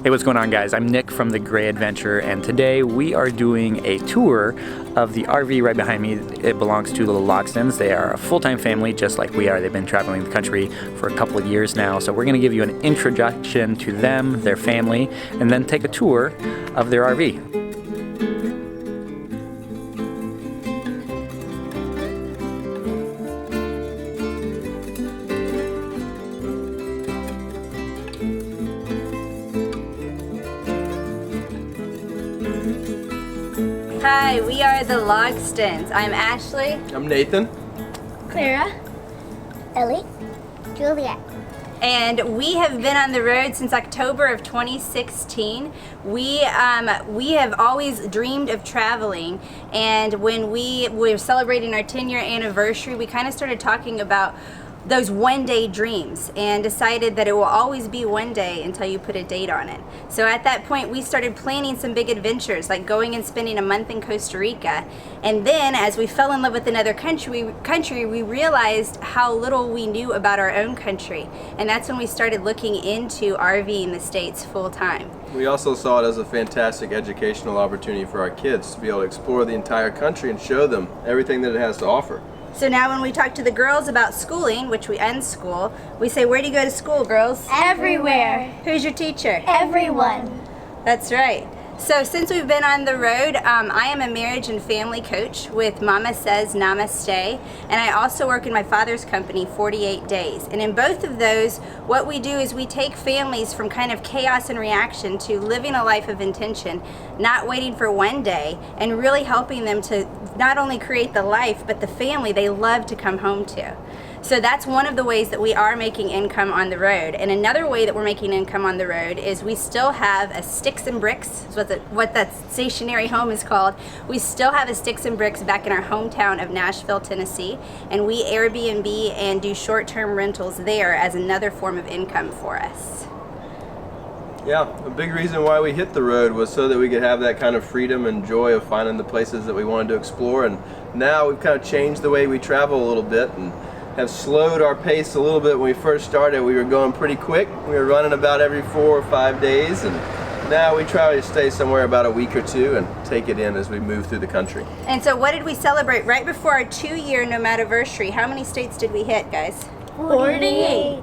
Hey, what's going on, guys? I'm Nick from The Gray Adventure, and today we are doing a tour of the RV right behind me. It belongs to the Loxtons. They are a full-time family just like we are. They've been traveling the country for a couple of years now, so we're going to give you an introduction to them, their family, and then take a tour of their RV. Hi, we are the Loxtons. I'm Ashley. I'm Nathan. Clara. Ellie. Juliet. And we have been on the road since October of 2016. We have always dreamed of traveling, and when we were celebrating our 10-year anniversary, we kind of started talking about those one-day dreams and decided that it will always be one day until you put a date on it. So at that point, we started planning some big adventures, like going and spending a month in Costa Rica. And then as we fell in love with another country, we realized how little we knew about our own country. And that's when we started looking into RVing the States full time. We also saw it as a fantastic educational opportunity for our kids to be able to explore the entire country and show them everything that it has to offer. So now when we talk to the girls about schooling, which we unschool, we say, where do you go to school, girls? Everywhere. Who's your teacher? Everyone. That's right. So since we've been on the road, I am a marriage and family coach with Mama Says Namaste, and I also work in my father's company, 48 Days. And in both of those, what we do is we take families from kind of chaos and reaction to living a life of intention, not waiting for one day, and really helping them to not only create the life, but the family they love to come home to. So that's one of the ways that we are making income on the road. And another way that we're making income on the road is we still have a Sticks and Bricks, is what that stationary home is called. We still have a Sticks and Bricks back in our hometown of Nashville, Tennessee, and we Airbnb and do short-term rentals there as another form of income for us. Yeah, a big reason why we hit the road was so that we could have that kind of freedom and joy of finding the places that we wanted to explore. And now we've kind of changed the way we travel a little bit and have slowed our pace a little bit. When we first started, we were going pretty quick. We were running about every 4 or 5 days, and now we try to stay somewhere about a week or two and take it in as we move through the country. And so what did we celebrate right before our 2-year nomadiversary? How many states did we hit, guys? 48.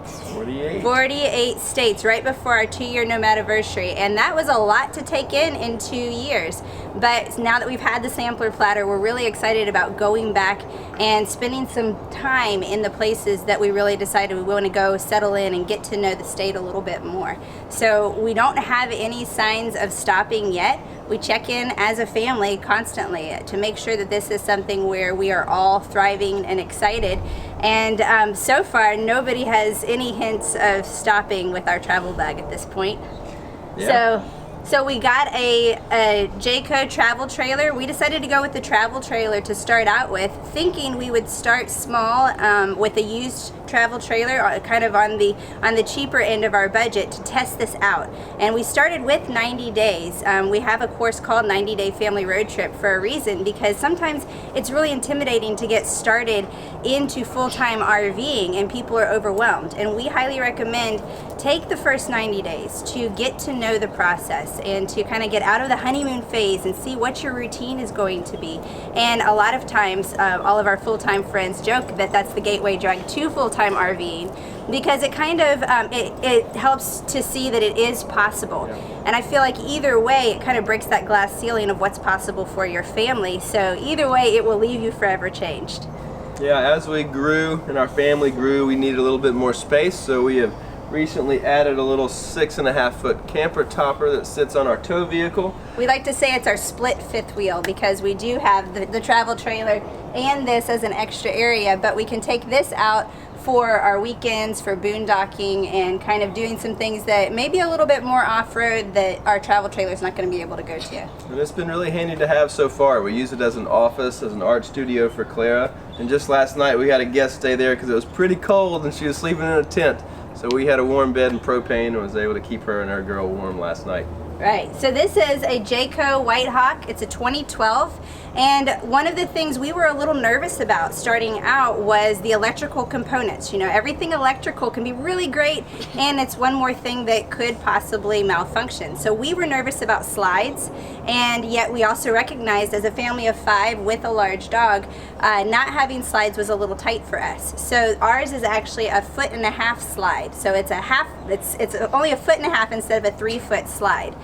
48 states right before our 2-year nomadiversary, and that was a lot to take in 2 years. But now that we've had the sampler platter, we're really excited about going back and spending some time in the places that we really decided we want to go settle in and get to know the state a little bit more. So we don't have any signs of stopping yet. We check in as a family constantly to make sure that this is something where we are all thriving and excited. And so far, nobody has any hints of stopping with our travel bag at this point. Yeah. So we got a Jayco travel trailer. We decided to go with the travel trailer to start out with, thinking we would start small with a used travel trailer, kind of on the cheaper end of our budget, to test this out. And we started with 90 days. We have a course called 90-Day Family Road Trip for a reason, because sometimes it's really intimidating to get started into full-time RVing and people are overwhelmed. And we highly recommend take the first 90 days to get to know the process and to kind of get out of the honeymoon phase and see what your routine is going to be. And a lot of times, all of our full-time friends joke that that's the gateway drug to full-time RVing, because it kind of it helps to see that it is possible. And I feel like either way, it kind of breaks that glass ceiling of what's possible for your family. So either way, it will leave you forever changed. Yeah, as we grew and our family grew, we needed a little bit more space, so we have recently added a little 6.5-foot camper topper that sits on our tow vehicle. We like to say it's our split fifth wheel, because we do have the travel trailer and this as an extra area, but we can take this out for our weekends, for boondocking, and kind of doing some things that may be a little bit more off-road that our travel trailer is not going to be able to go to. And it's been really handy to have so far. We use it as an office, as an art studio for Clara, and just last night we had a guest stay there because it was pretty cold and she was sleeping in a tent. So we had a warm bed and propane and was able to keep her and our girl warm last night. Right, so this is a Jayco White Hawk. It's a 2012, and one of the things we were a little nervous about starting out was the electrical components. You know, everything electrical can be really great, and it's one more thing that could possibly malfunction. So we were nervous about slides, and yet we also recognized as a family of 5 with a large dog, not having slides was a little tight for us. So ours is actually a 1.5 foot slide. So it's it's only a 1.5 foot instead of a 3-foot slide.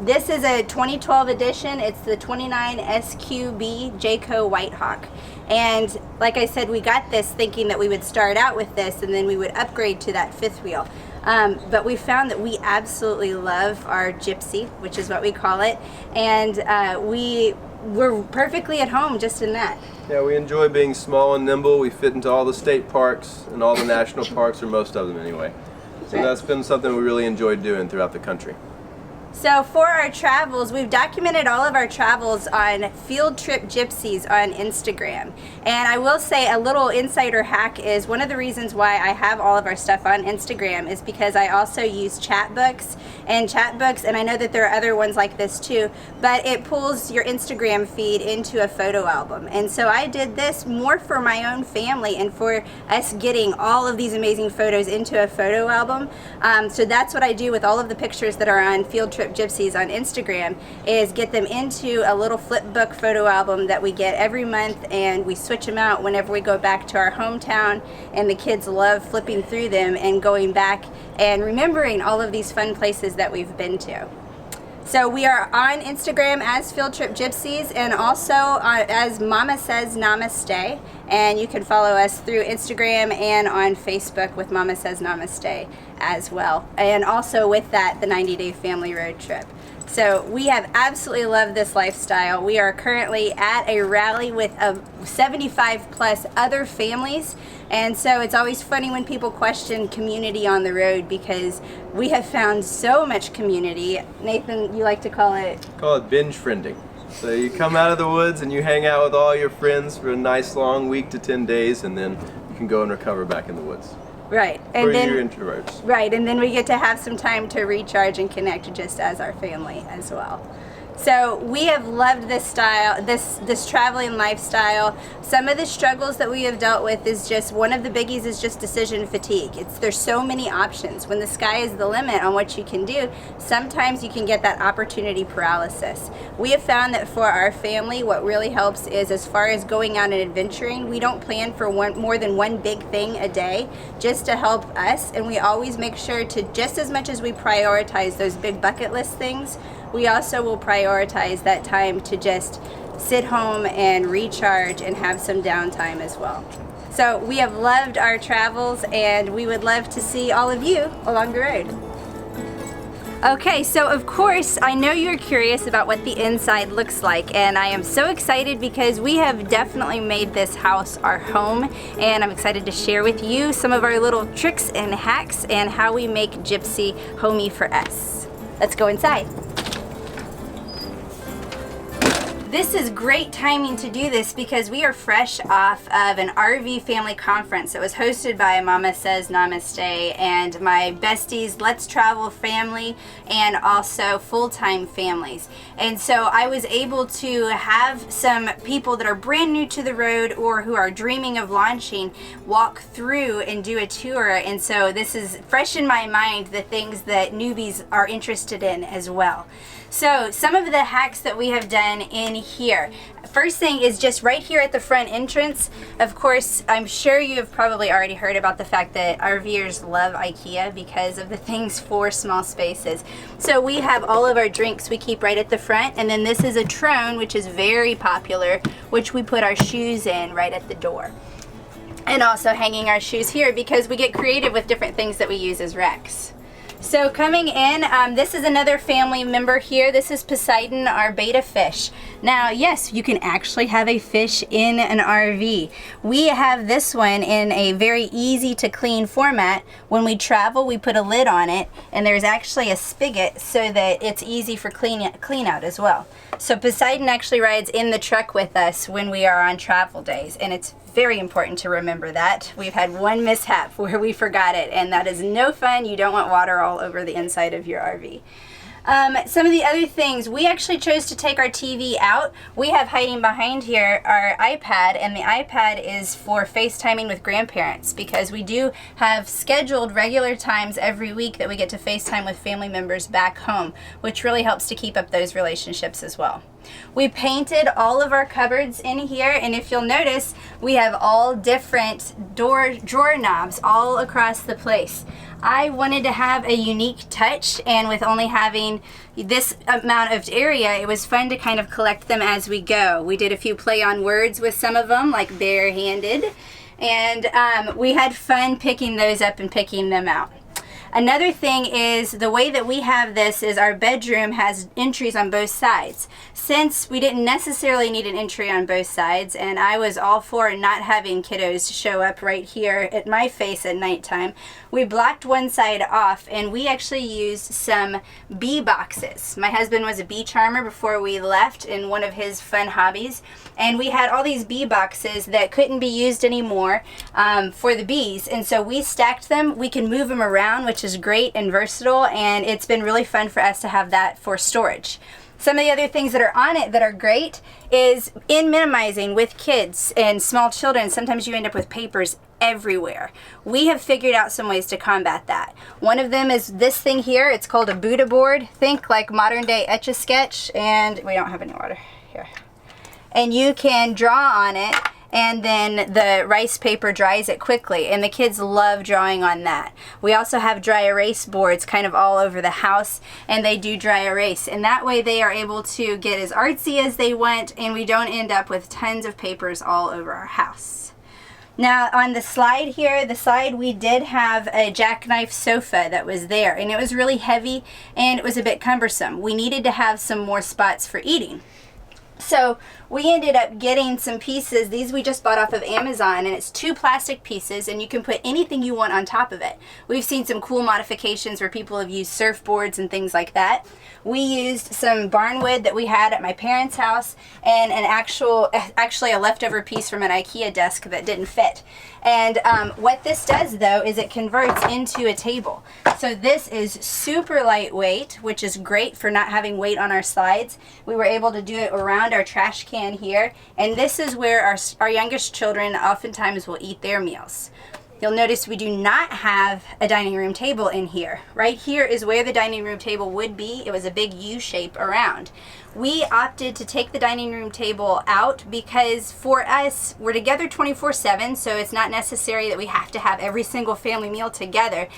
This is a 2012 edition. It's the 29 SQB Jayco White Hawk. And like I said, we got this thinking that we would start out with this and then we would upgrade to that 5th wheel. But we found that we absolutely love our Gypsy, which is what we call it. And we're perfectly at home just in that. Yeah, we enjoy being small and nimble. We fit into all the state parks and all the national parks, or most of them anyway. So that's been something we really enjoyed doing throughout the country. So for our travels, we've documented all of our travels on Field Trip Gypsies on Instagram. And I will say a little insider hack is one of the reasons why I have all of our stuff on Instagram is because I also use Chatbooks, and I know that there are other ones like this too, but it pulls your Instagram feed into a photo album. And so I did this more for my own family and for us getting all of these amazing photos into a photo album. So that's what I do with all of the pictures that are on Field Trip Gypsies on Instagram, is get them into a little flip book photo album that we get every month, and we switch them out whenever we go back to our hometown, and the kids love flipping through them and going back and remembering all of these fun places that we've been to. So we are on Instagram as Field Trip Gypsies, and also as Mama Says Namaste, and you can follow us through Instagram and on Facebook with Mama Says Namaste as well, and also with that the 90-day family road trip. So we have absolutely loved this lifestyle. We are currently at a rally with 75 plus other families, and so it's always funny when people question community on the road, because we have found so much community. Nathan, you like to call it? Call it binge friending. So you come out of the woods and you hang out with all your friends for a nice long week to 10 days, and then you can go and recover back in the woods. Right, and for then your introverts. Right, and then we get to have some time to recharge and connect just as our family as well. So we have loved this style, this traveling lifestyle. Some of the struggles that we have dealt with is just, one of the biggies is just decision fatigue. There's so many options. When the sky is the limit on what you can do, sometimes you can get that opportunity paralysis. We have found that for our family, what really helps is, as far as going out and adventuring, we don't plan for more than one big thing a day, just to help us. And we always make sure to, just as much as we prioritize those big bucket list things, we also will prioritize that time to just sit home and recharge and have some downtime as well. So we have loved our travels, and we would love to see all of you along the road. Okay, so of course, I know you're curious about what the inside looks like, and I am so excited because we have definitely made this house our home, and I'm excited to share with you some of our little tricks and hacks and how we make Gypsy homey for us. Let's go inside. This is great timing to do this because we are fresh off of an RV family conference that was hosted by Mama Says Namaste and my besties Let's Travel family, and also full-time families. And so I was able to have some people that are brand new to the road or who are dreaming of launching walk through and do a tour. And so this is fresh in my mind, the things that newbies are interested in as well. So some of the hacks that we have done in here. First thing is just right here at the front entrance. Of course, I'm sure you have probably already heard about the fact that RVers love IKEA because of the things for small spaces. So we have all of our drinks we keep right at the front, and then this is a Trone, which is very popular, which we put our shoes in right at the door. And also hanging our shoes here because we get creative with different things that we use as racks. So coming in, this is another family member here. This is Poseidon, our betta fish. Now, yes, you can actually have a fish in an RV. We have this one in a very easy to clean format. When we travel, we put a lid on it, and there's actually a spigot so that it's easy for clean out as well. So Poseidon actually rides in the truck with us when we are on travel days, and it's very important to remember that. We've had one mishap where we forgot it, and that is no fun. You don't want water all over the inside of your RV. Some of the other things, we actually chose to take our TV out. We have hiding behind here our iPad, and the iPad is for FaceTiming with grandparents because we do have scheduled regular times every week that we get to FaceTime with family members back home, which really helps to keep up those relationships as well. We painted all of our cupboards in here, and if you'll notice, we have all different drawer knobs all across the place. I wanted to have a unique touch, and with only having this amount of area, it was fun to kind of collect them as we go. We did a few play on words with some of them, like barehanded, and we had fun picking those up and picking them out. Another thing is the way that we have this is our bedroom has entries on both sides. Since we didn't necessarily need an entry on both sides, and I was all for not having kiddos show up right here at my face at nighttime, we blocked one side off, and we actually used some bee boxes. My husband was a bee charmer before we left in one of his fun hobbies, and we had all these bee boxes that couldn't be used anymore for the bees, and so we stacked them. We can move them around, which is great and versatile, and it's been really fun for us to have that for storage. Some of the other things that are on it that are great is in minimizing with kids and small children, sometimes you end up with papers everywhere. We have figured out some ways to combat that. One of them is this thing here. It's called a Buddha board. Think like modern day Etch-a-Sketch, and we don't have any water here. And you can draw on it, and then the rice paper dries it quickly, and the kids love drawing on that. We also have dry erase boards kind of all over the house, and they do dry erase, and that way they are able to get as artsy as they want, and we don't end up with tons of papers all over our house. Now on the slide here, we did have a jackknife sofa that was there, and it was really heavy and it was a bit cumbersome. We needed to have some more spots for eating. So we ended up getting some pieces. These we just bought off of Amazon, and it's 2 plastic pieces, and you can put anything you want on top of it. We've seen some cool modifications where people have used surfboards and things like that. We used some barnwood that we had at my parents' house, and an actually a leftover piece from an IKEA desk that didn't fit. And what this does though is it converts into a table. So this is super lightweight, which is great for not having weight on our slides. We were able to do it around our trash can here, and this is where our youngest children oftentimes will eat their meals. You'll notice we do not have a dining room table in here. Right here is where the dining room table would be. It was a big U shape around. We opted to take the dining room table out because for us, we're together 24/7, so it's not necessary that we have to have every single family meal together.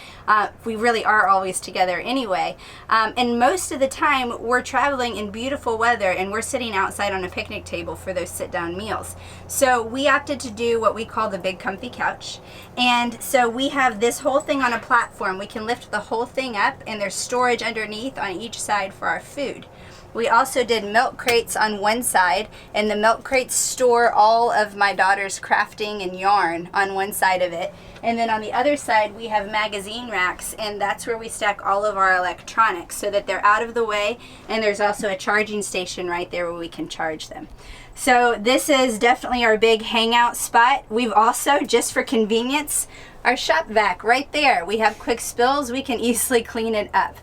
We really are always together anyway. And most of the time, we're traveling in beautiful weather and we're sitting outside on a picnic table for those sit-down meals. So we opted to do what we call the big comfy couch. And so we have this whole thing on a platform. We can lift the whole thing up, and there's storage underneath on each side for our food. We also did milk crates on one side, and the milk crates store all of my daughter's crafting and yarn on one side of it. And then on the other side, we have magazine racks, and that's where we stack all of our electronics so that they're out of the way, and there's also a charging station right there where we can charge them. So this is definitely our big hangout spot. We've also, just for convenience, our shop vac right there. We have quick spills, we can easily clean it up.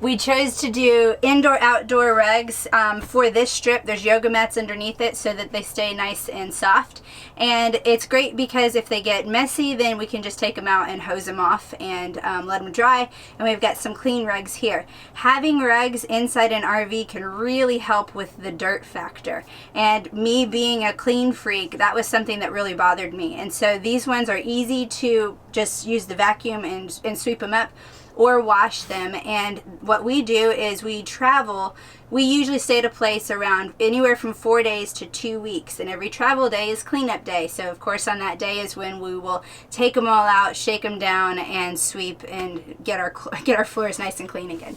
We chose to do indoor-outdoor rugs for this strip. There's yoga mats underneath it so that they stay nice and soft. And it's great because if they get messy, then we can just take them out and hose them off and let them dry. And we've got some clean rugs here. Having rugs inside an RV can really help with the dirt factor. And me being a clean freak, that was something that really bothered me. And so these ones are easy to just use the vacuum and sweep them up, or wash them. And what we do is we travel. We usually stay at a place around anywhere from 4 days to 2 weeks, and every travel day is cleanup day. So of course on that day is when we will take them all out, shake them down, and sweep and get our floors nice and clean again.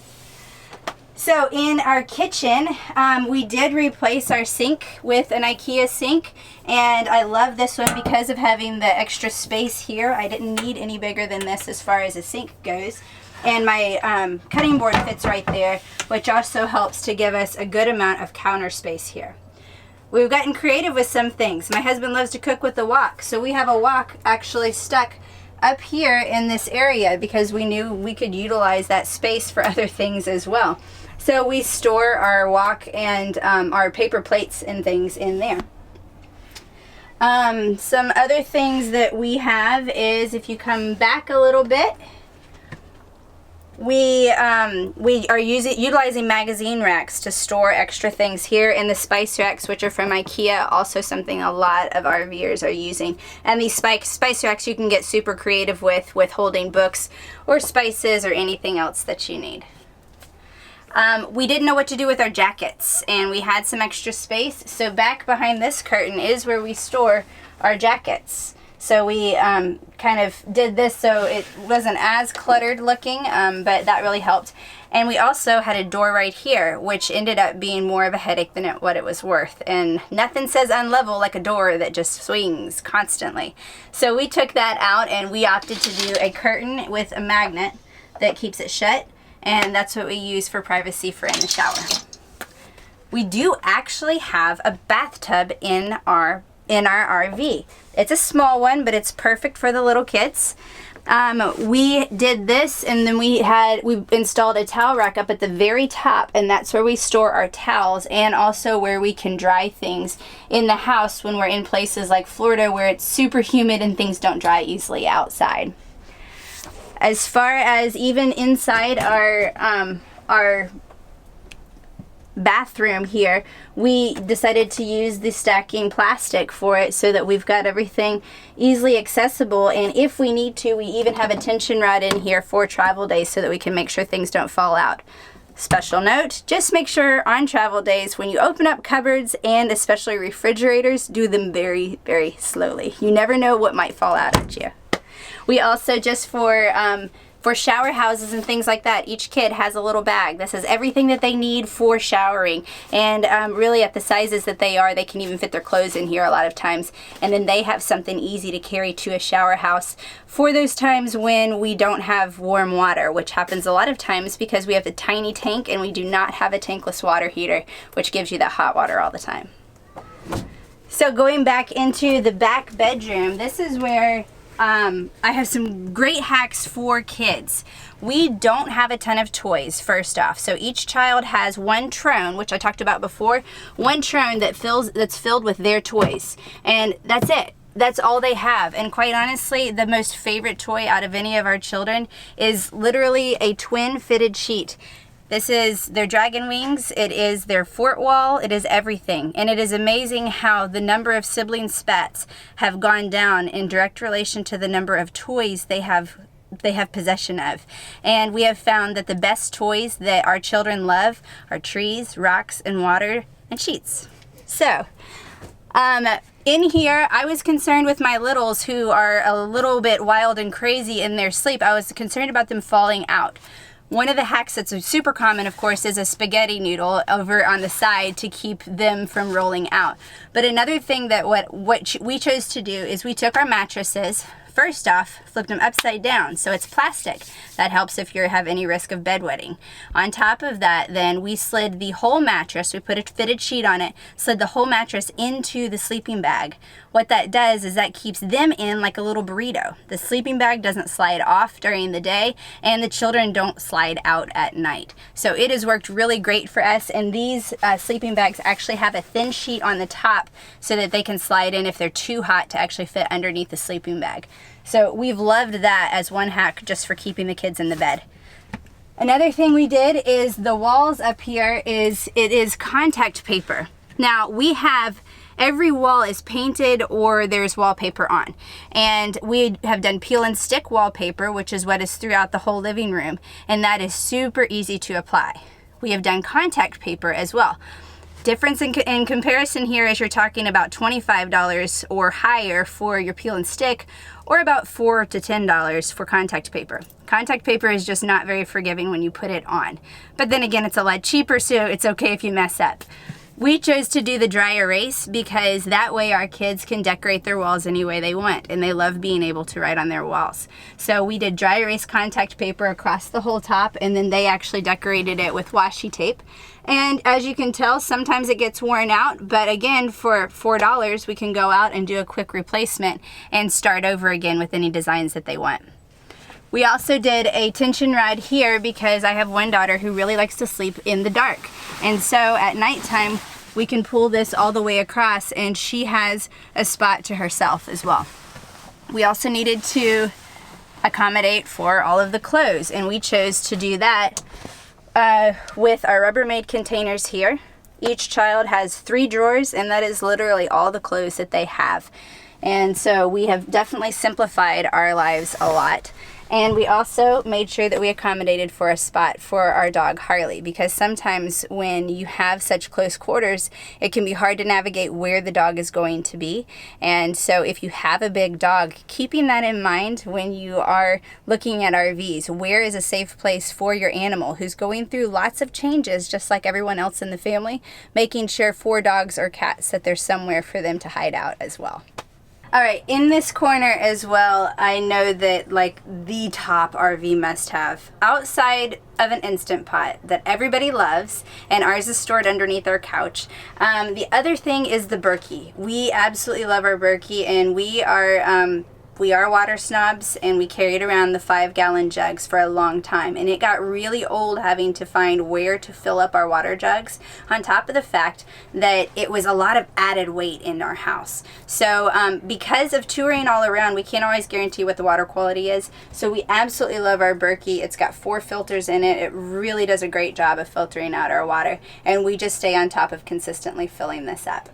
So in our kitchen, we did replace our sink with an IKEA sink, and I love this one because of having the extra space here. I didn't need any bigger than this as far as a sink goes. And my cutting board fits right there, which also helps to give us a good amount of counter space here. We've gotten creative with some things. My husband loves to cook with the wok, so we have a wok actually stuck up here in this area because we knew we could utilize that space for other things as well. So we store our wok and our paper plates and things in there. Some other things that we have is, if you come back a little bit, we are utilizing magazine racks to store extra things here, in the spice racks, which are from IKEA, also something a lot of RVers are using. And these spice racks you can get super creative with holding books or spices or anything else that you need. We didn't know what to do with our jackets, and we had some extra space, so back behind this curtain is where we store our jackets. So we kind of did this so it wasn't as cluttered looking, but that really helped. And we also had a door right here, which ended up being more of a headache than what it was worth. And nothing says unlevel like a door that just swings constantly. So we took that out and we opted to do a curtain with a magnet that keeps it shut. And that's what we use for privacy for in the shower. We do actually have a bathtub in our RV. It's a small one, but it's perfect for the little kids. We did this, and then we installed a towel rack up at the very top, and that's where we store our towels, and also where we can dry things in the house when we're in places like Florida where it's super humid and things don't dry easily outside. As far as even inside our bathroom here, we decided to use the stacking plastic for it so that we've got everything easily accessible, and if we need to, we even have a tension rod in here for travel days so that we can make sure things don't fall out. Special note, just make sure on travel days when you open up cupboards and especially refrigerators, do them very, very slowly. You never know what might fall out at you. We also, just for shower houses and things like that, each kid has a little bag that says everything that they need for showering, and really at the sizes that they are, they can even fit their clothes in here a lot of times, and then they have something easy to carry to a shower house for those times when we don't have warm water, which happens a lot of times because we have a tiny tank and we do not have a tankless water heater, which gives you that hot water all the time. So going back into the back bedroom, this is where I have some great hacks for kids. We don't have a ton of toys, first off. So each child has one Trone, which I talked about before, one Trone that's filled with their toys. And that's it. That's all they have. And quite honestly, the most favorite toy out of any of our children is literally a twin fitted sheet. This is their dragon wings, it is their fort wall, it is everything. And it is amazing how the number of sibling spats have gone down in direct relation to the number of toys they have possession of. And we have found that the best toys that our children love are trees, rocks, and water, and sheets. So, in here, I was concerned with my littles who are a little bit wild and crazy in their sleep. I was concerned about them falling out. One of the hacks that's super common, of course, is a spaghetti noodle over on the side to keep them from rolling out. But another thing that what we chose to do is we took our mattresses, first off, flipped them upside down, so it's plastic. That helps if you have any risk of bedwetting. On top of that, then we slid the whole mattress, we put a fitted sheet on it, slid the whole mattress into the sleeping bag. What that does is that keeps them in like a little burrito. The sleeping bag doesn't slide off during the day, and the children don't slide out at night. So it has worked really great for us, and these sleeping bags actually have a thin sheet on the top so that they can slide in if they're too hot to actually fit underneath the sleeping bag. So we've loved that as one hack just for keeping the kids in the bed. Another thing we did is the walls up here is contact paper. Now we have every wall is painted or there's wallpaper on. And we have done peel and stick wallpaper, which is what is throughout the whole living room. And that is super easy to apply. We have done contact paper as well. Difference in comparison here is you're talking about $25 or higher for your peel and stick, or about $4 to $10 for contact paper. Contact paper is just not very forgiving when you put it on. But then again, it's a lot cheaper, so it's okay if you mess up. We chose to do the dry erase because that way our kids can decorate their walls any way they want, and they love being able to write on their walls. So we did dry erase contact paper across the whole top, and then they actually decorated it with washi tape. And as you can tell, sometimes it gets worn out, but again, for $4 we can go out and do a quick replacement and start over again with any designs that they want. We also did a tension rod here because I have one daughter who really likes to sleep in the dark. And so at nighttime, we can pull this all the way across and she has a spot to herself as well. We also needed to accommodate for all of the clothes, and we chose to do that with our Rubbermaid containers here. Each child has 3 drawers, and that is literally all the clothes that they have. And so we have definitely simplified our lives a lot. And we also made sure that we accommodated for a spot for our dog Harley, because sometimes when you have such close quarters, it can be hard to navigate where the dog is going to be. And so if you have a big dog, keeping that in mind when you are looking at RVs, where is a safe place for your animal who's going through lots of changes just like everyone else in the family, making sure for dogs or cats that there's somewhere for them to hide out as well. All right, in this corner as well, I know that like the top RV must have, outside of an Instant Pot that everybody loves, and ours is stored underneath our couch. The other thing is the Berkey. We absolutely love our Berkey, and we are water snobs, and we carried around the 5-gallon jugs for a long time, and it got really old having to find where to fill up our water jugs, on top of the fact that it was a lot of added weight in our house. So because of touring all around, we can't always guarantee what the water quality is, so we absolutely love our Berkey. It's got 4 filters in it. It really does a great job of filtering out our water, and we just stay on top of consistently filling this up.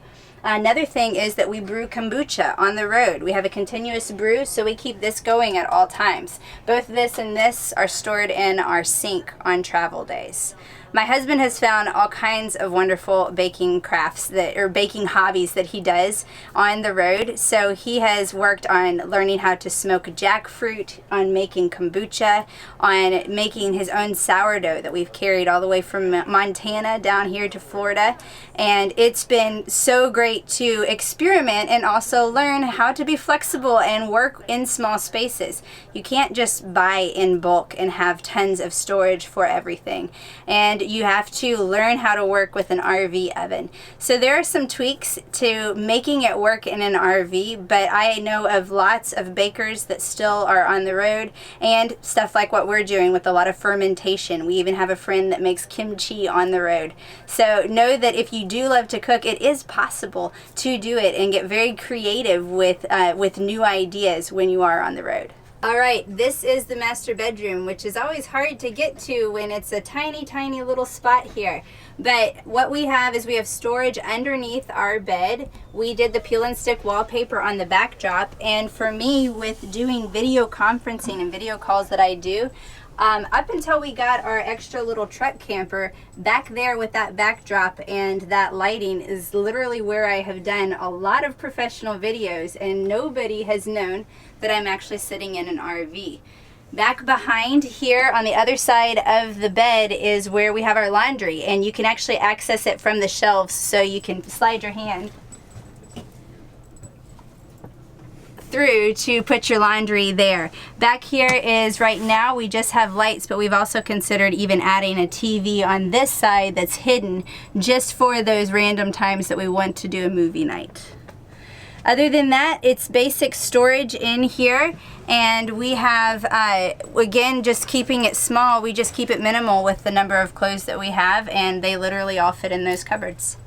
Another thing is that we brew kombucha on the road. We have a continuous brew, so we keep this going at all times. Both this and this are stored in our sink on travel days. My husband has found all kinds of wonderful baking crafts or baking hobbies that he does on the road. So he has worked on learning how to smoke jackfruit, on making kombucha, on making his own sourdough that we've carried all the way from Montana down here to Florida. And it's been so great to experiment and also learn how to be flexible and work in small spaces. You can't just buy in bulk and have tons of storage for everything. And you have to learn how to work with an RV oven. So there are some tweaks to making it work in an RV, but I know of lots of bakers that still are on the road, and stuff like what we're doing with a lot of fermentation. We even have a friend that makes kimchi on the road. So know that if you do love to cook, it is possible to do it and get very creative with new ideas when you are on the road. All right, this is the master bedroom, which is always hard to get to when it's a tiny, tiny little spot here. But what we have is we have storage underneath our bed. We did the peel and stick wallpaper on the backdrop. And for me, with doing video conferencing and video calls that I do, up until we got our extra little truck camper, back there with that backdrop and that lighting is literally where I have done a lot of professional videos, and nobody has known that I'm actually sitting in an RV. Back behind here on the other side of the bed is where we have our laundry, and you can actually access it from the shelves, so you can slide your hand through to put your laundry there. Back here is, right now we just have lights, but we've also considered even adding a TV on this side that's hidden just for those random times that we want to do a movie night. Other than that, it's basic storage in here, and we have, again, just keeping it small, we just keep it minimal with the number of clothes that we have, and they literally all fit in those cupboards.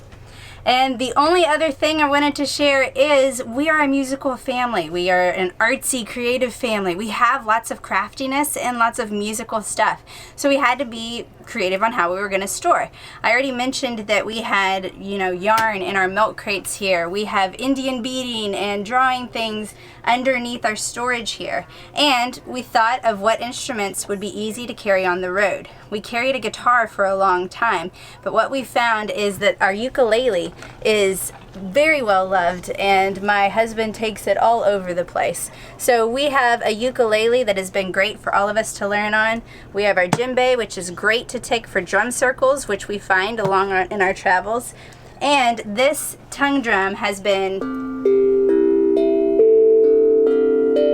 And the only other thing I wanted to share is we are a musical family. We are an artsy, creative family. We have lots of craftiness and lots of musical stuff. So we had to be creative on how we were going to store. I already mentioned that we had, yarn in our milk crates here. We have Indian beading and drawing things underneath our storage here. And we thought of what instruments would be easy to carry on the road. We carried a guitar for a long time, but what we found is that our ukulele is very well loved, and my husband takes it all over the place. So we have a ukulele that has been great for all of us to learn on. We have our djembe, which is great to take for drum circles, which we find in our travels. And this tongue drum has been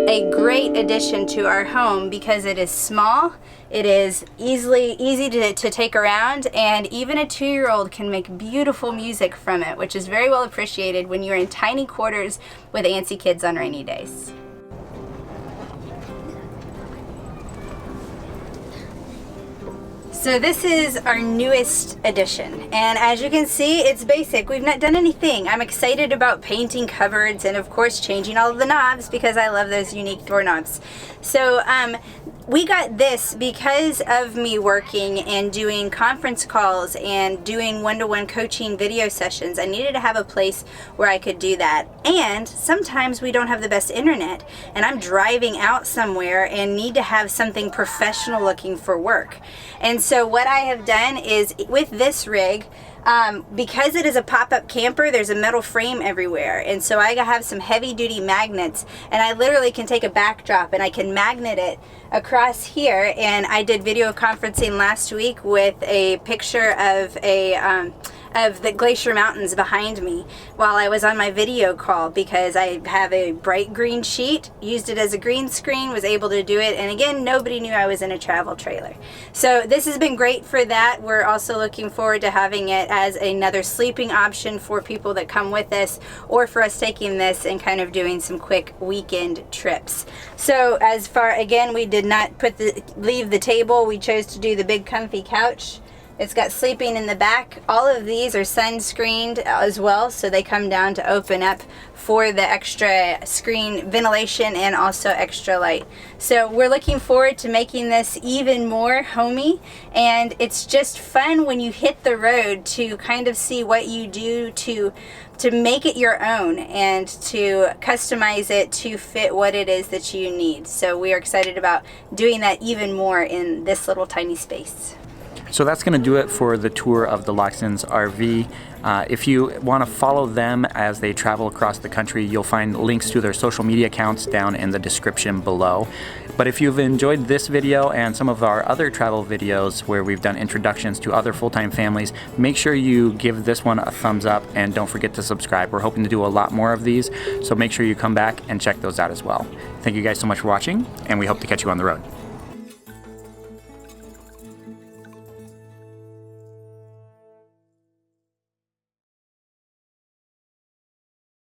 a great addition to our home because it is small, it is easy to take around, and even a 2-year-old can make beautiful music from it, which is very well appreciated when you're in tiny quarters with antsy kids on rainy days. So this is our newest addition, and as you can see, it's basic. We've not done anything. I'm excited about painting cupboards and of course changing all of the knobs because I love those unique doorknobs. So we got this because of me working and doing conference calls and doing one-to-one coaching video sessions. I needed to have a place where I could do that. And sometimes we don't have the best internet, and I'm driving out somewhere and need to have something professional looking for work. And so what I have done is with this rig, because it is a pop-up camper, there's a metal frame everywhere, and so I have some heavy-duty magnets, and I literally can take a backdrop and I can magnet it across here. And I did video conferencing last week with a picture of the Glacier Mountains behind me while I was on my video call because I have a bright green sheet, used it as a green screen, was able to do it, and again, nobody knew I was in a travel trailer. So this has been great for that. We're also looking forward to having it as another sleeping option for people that come with us, or for us taking this and kind of doing some quick weekend trips. So as far, again, we did not leave the table. We chose to do the big comfy couch. It's got sleeping in the back. All of these are sun-screened as well, so they come down to open up for the extra screen ventilation and also extra light. So we're looking forward to making this even more homey, and it's just fun when you hit the road to kind of see what you do to make it your own and to customize it to fit what it is that you need. So we are excited about doing that even more in this little tiny space. So that's going to do it for the tour of the Loxtons RV. If you want to follow them as they travel across the country, you'll find links to their social media accounts down in the description below. But if you've enjoyed this video and some of our other travel videos where we've done introductions to other full-time families, make sure you give this one a thumbs up and don't forget to subscribe. We're hoping to do a lot more of these, so make sure you come back and check those out as well. Thank you guys so much for watching, and we hope to catch you on the road.